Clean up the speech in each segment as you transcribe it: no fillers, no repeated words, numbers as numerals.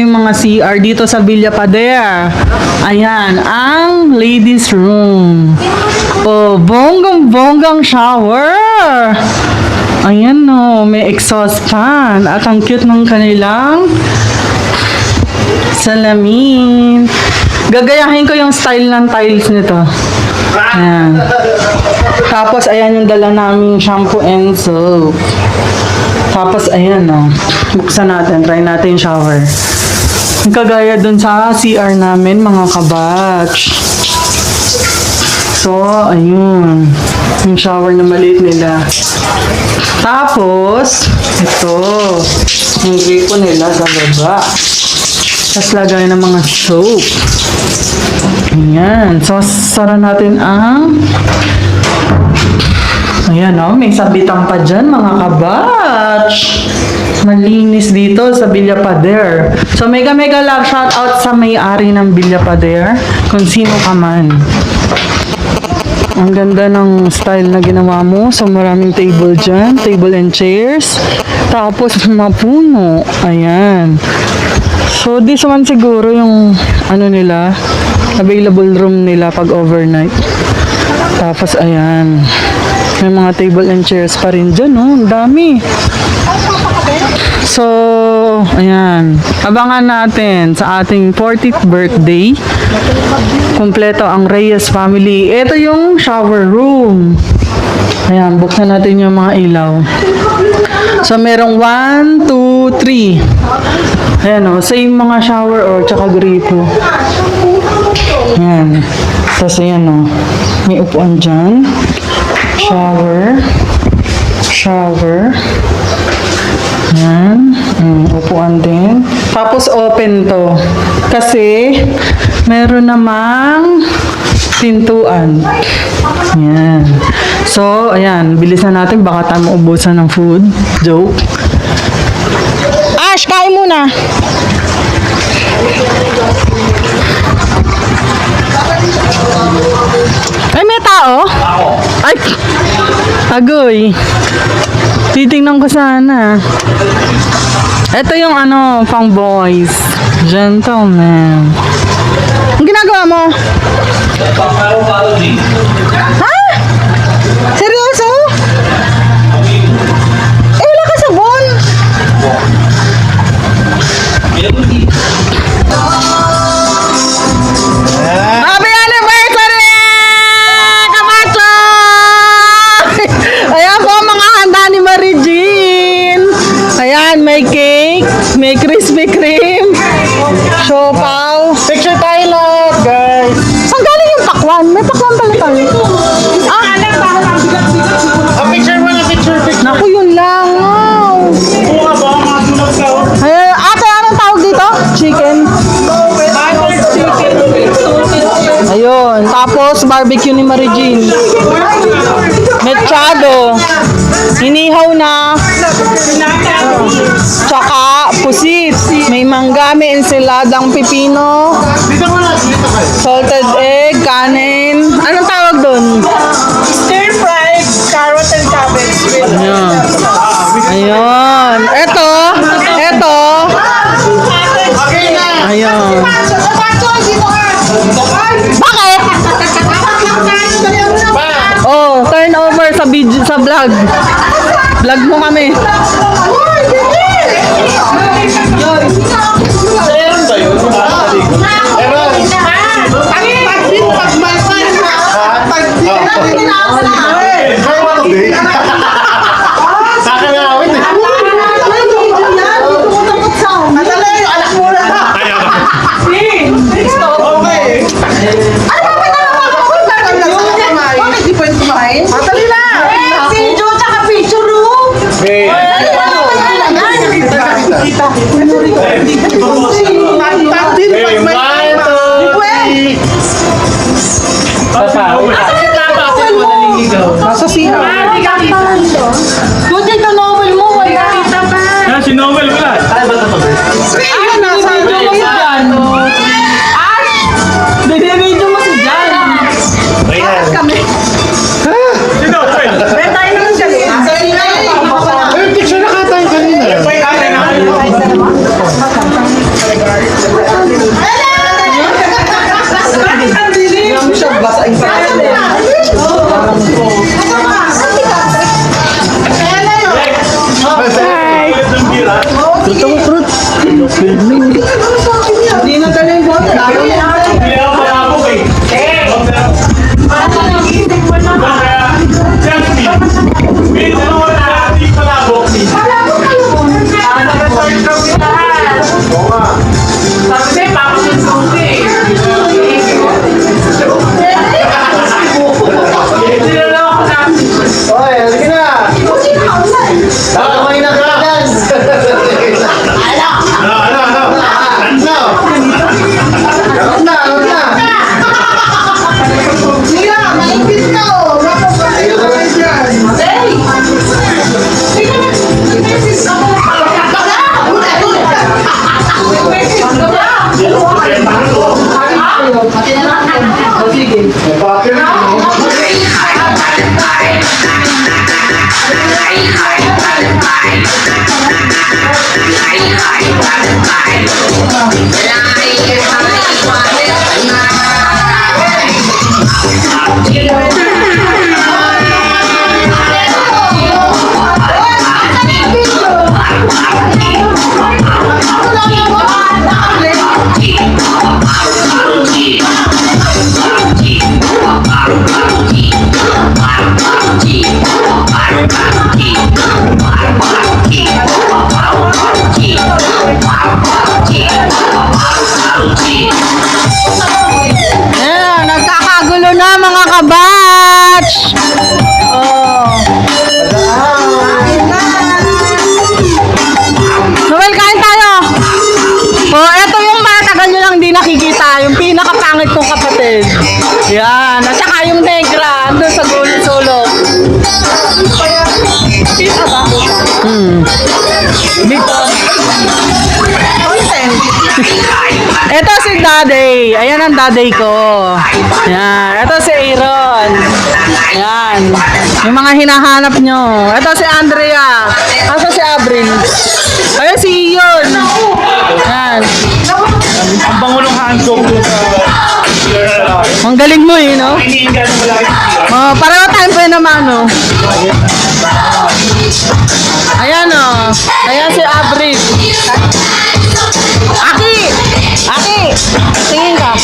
yung mga CR dito sa Villa Pader. Ayan, ang ladies room. Oh, bonggang shower. Ayan no, may exhaust fan. At ang cute ng kanilang salamin. Gagayahin ko yung style ng tiles nito. Ayan. Tapos, ayan yung dala namin shampoo and soap. Tapos, ayan o. Buksan natin. Try natin yung shower. Kagaya dun sa CR namin, mga kabatch. So, ayun. Yung shower na maliit nila. Tapos, ito. Yung gripo nila sa baba. Tapos, lagay ng mga soap. Ayan. So, sara natin ang... Ayan o, may sabitan pa dyan, mga kabatch. Malinis dito sa Villa Pader. So, mega love shout out sa may-ari ng Villa Pader. Kung sino ka man. Ang ganda ng style na ginawa mo. So, maraming table dyan. Table and chairs. Tapos, mga puno. Ayan. So, this one siguro yung ano nila, available room nila pag overnight. Tapos, ayan. May mga table and chairs pa rin dyan, oh. Ang dami. So, ayan. Abangan natin sa ating 40th birthday. Kompleto ang Reyes family. Ito yung shower room. Ayan, buksan natin yung mga ilaw. So, merong 1, 2, 3. Ayan, oh. Same mga shower, oh. Tsaka gripo. Ayan. Tapos, ayan, oh. May upuan dyan. Shower. Yan. Upuan din. Tapos open to. Kasi meron namang pintuan. Yan. So, ayan. Bilisan natin. Baka tayo maubusan ng food. Joke. Ash, kain muna. Ay, may tao? Ay, agoy. Titingnan ko sana. Ito yung ano, pang boys. Gentleman. Ang ginagawa mo? Ha? Seryoso? Eh, wala ka sabon. Happy anniversary! Kamacho! Ayan po mga handa ni Marie Jean. Ayan, may cake, may Krispy Kreme, siopaw. Picture tayo lahat, guys. Saan galing yung pakwan? May pakwan pala tayo. Picture mo na, picture. Naku, yun lang. Wow. Ayan, ate, anong tawag dito? Chicken. Ayun, tapos barbecue ni Marie Jean. Mechado. Inihaw na. Tsaka pusit. May mangga, may ensaladang pipino. Salted egg, kanin. Anong tawag doon? Stir-fried carrot and cabbage. Ayun. Ayun. Ito. Ayun. Bakit? Oh, turn over sa video, sa vlog. Vlog mo kami. Nasa siya. Buti ito novel mo, wala kita pa. Yan, si Novel wala. Nasa video mo yan. Ash! Bebe-video mo si Jan. Kami. Si Novel. May tayo naman kami. Picture na ka tayo kanina. Sige. Ayan, nagkakagulo na mga kabatch. Oh. Noel, kain tayo. Oh, eto yung matagal nyo lang di nakikita. Yung pinakapangit kong kapatid. Yan. At saka yung negra. Andun sa sulok. Kita ba? Dito. Content. Ito si Daday. Ayan ang Daday ko. Yan. Ito si Aaron. Yan. Yung mga hinahanap nyo. Ito si Andrea. Ito si Abril. Ayan si Iyon. Yan. Ang bango ng handog sa... Ang galing mo eh, no? Iniingat mo lang. Oh, pareho tayo pa naman, no? Ayan, oh. Ayan si Abril. Aki! Aki! Tingin ka.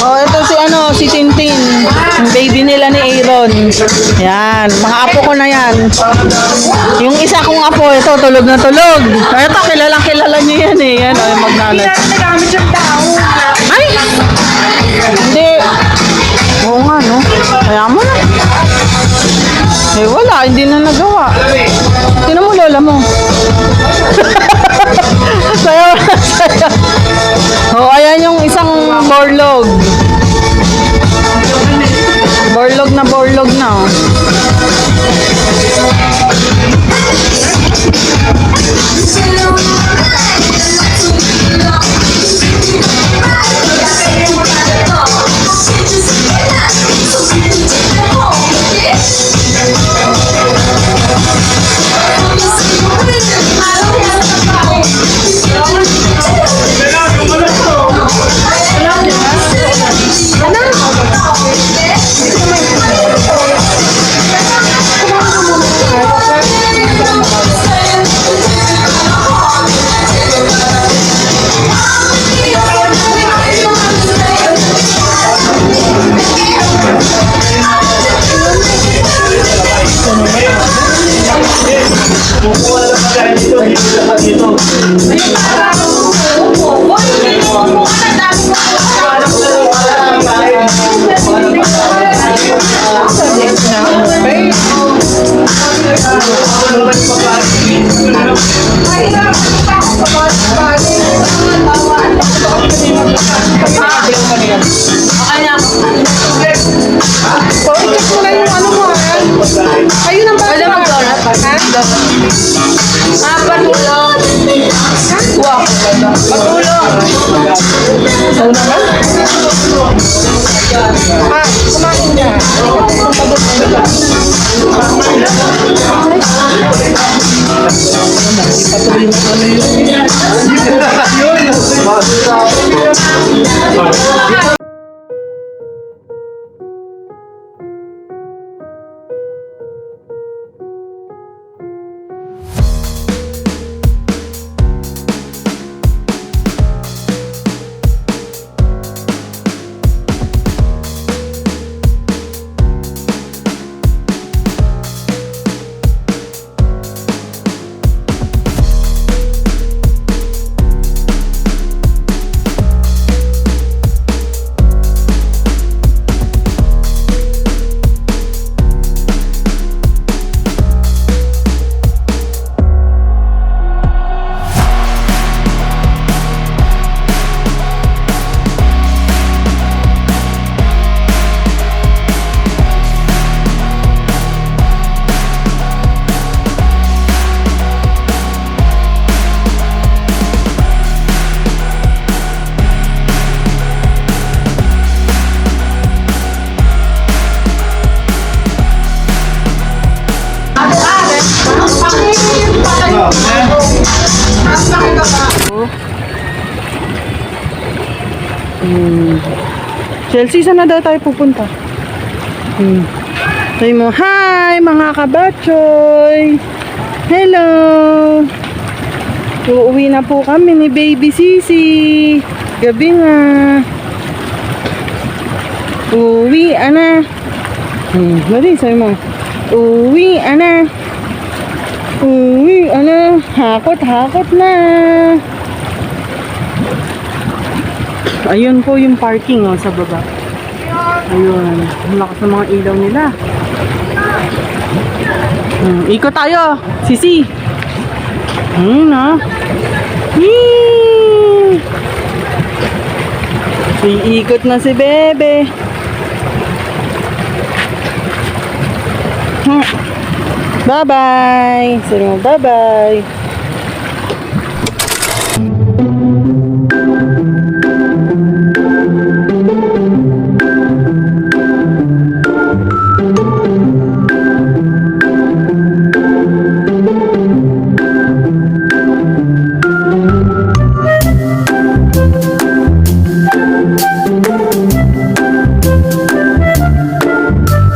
Oh, ito si si Tintin. Yung baby nila ni Aaron. Yan. Mga apo ko na yan. Yung isa kong apo, ito, tulog na tulog. Ito, kilalang kilala niyo yan eh. Yan, oh, yung magnalat. Nagamit yung tao. Ay! Hindi. Oo nga, no? Kaya mo na. Eh, wala. Hindi na nagawa. Sino mo, lola mo? Sayo na, sayo. Oh, ayan yung isang borlog. Borlog na, oh. I-check mo na yung ano mo, ha? Ayun ang bata. Wala mag-donut? Ha? Patulong. Wow. Patulong. Ha? Kumain ka. Chelsea, saan na daw tayo pupunta? Sabi mo, hi mga kabatchoy! Hello! Uuwi na po kami ni Baby Sisi. Gabi nga. Uwi na. Dali, sabi mo. Uwi na. Uwi na. Hakot na. Ayun po yung parking sa baba. Ayun. Ang lakas ng mga ilaw nila. Ikot tayo. Sisi. Ayun Yee! Iikot na si Bebe. Bye-bye. Sabi mo, bye-bye.